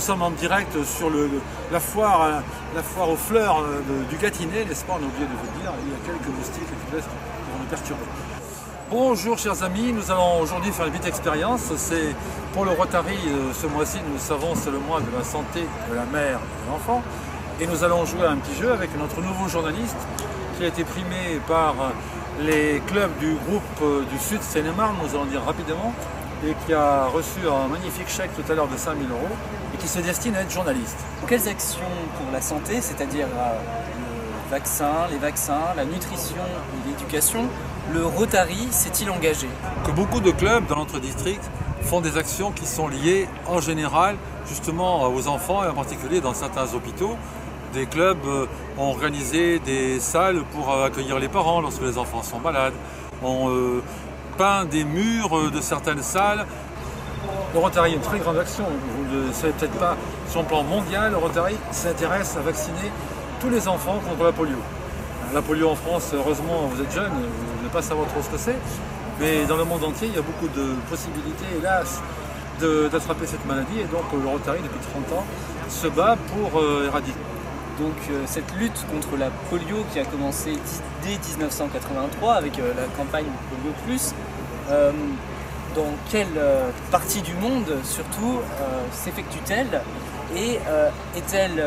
nous sommes en direct sur la foire aux fleurs du Gâtinais, n'est-ce pas? On a oublié de vous dire, il y a quelques moustiques qui vont nous perturber. Bonjour chers amis, nous allons aujourd'hui faire une petite expérience. C'est pour le Rotary, ce mois-ci, nous le savons, c'est le mois de la santé de la mère et de l'enfant. Et nous allons jouer à un petit jeu avec notre nouveau journaliste qui a été primé par les clubs du groupe du Sud Seine-et-Marne, nous allons dire rapidement, et qui a reçu un magnifique chèque tout à l'heure de 5 000 € et qui se destine à être journaliste. Quelles actions pour la santé, c'est-à-dire les vaccins, la nutrition et l'éducation, le Rotary s'est-il engagé? Que beaucoup de clubs dans notre district font des actions qui sont liées en général justement aux enfants et en particulier dans certains hôpitaux. Des clubs ont organisé des salles pour accueillir les parents lorsque les enfants sont malades, ont peint des murs de certaines salles. Le Rotary a une très grande action, vous ne le savez peut-être pas, sur le plan mondial, le Rotary s'intéresse à vacciner tous les enfants contre la polio. La polio en France, heureusement, vous êtes jeunes, vous ne devez pas savoir trop ce que c'est, mais dans le monde entier, il y a beaucoup de possibilités, hélas, d'attraper cette maladie, et donc le Rotary, depuis 30 ans, se bat pour éradiquer. Donc cette lutte contre la polio qui a commencé dès 1983 avec la campagne Polio Plus, dans quelle partie du monde surtout s'effectue-t-elle et est-elle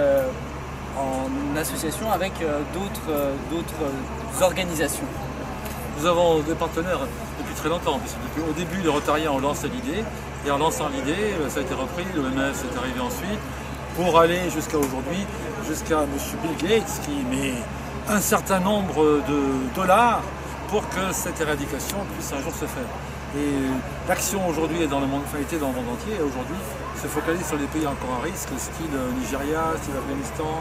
en association avec d'autres organisations? Nous avons des partenaires depuis très longtemps, puisque au début les Rotariens ont lancé l'idée, et en lançant l'idée, ça a été repris, l'OMS est arrivé ensuite, pour aller jusqu'à aujourd'hui, jusqu'à M. Bill Gates qui met un certain nombre de dollars pour que cette éradication puisse un jour se faire. Et l'action aujourd'hui est dans le monde, était dans le monde entier, et aujourd'hui se focalise sur les pays encore à risque, style Nigeria, style Afghanistan,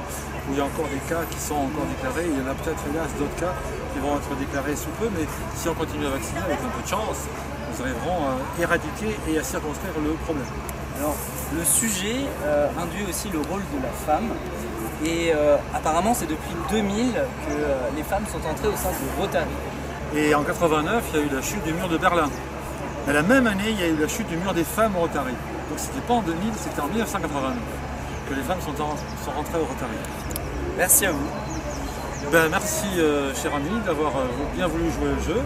où il y a encore des cas qui sont encore déclarés. Il y en a peut-être hélas d'autres cas qui vont être déclarés sous peu, mais si on continue à vacciner avec un peu de chance, nous arriverons à éradiquer et à circonscrire le problème. Alors, le sujet induit aussi le rôle de la femme et apparemment c'est depuis 2000 que les femmes sont entrées au sein du Rotary. Et en 89, il y a eu la chute du mur de Berlin. Mais la même année, il y a eu la chute du mur des femmes au Rotary. Donc c'était pas en 2000, c'était en 1989 que les femmes sont rentrées au Rotary. Merci à vous. Merci cher ami d'avoir bien voulu jouer le jeu.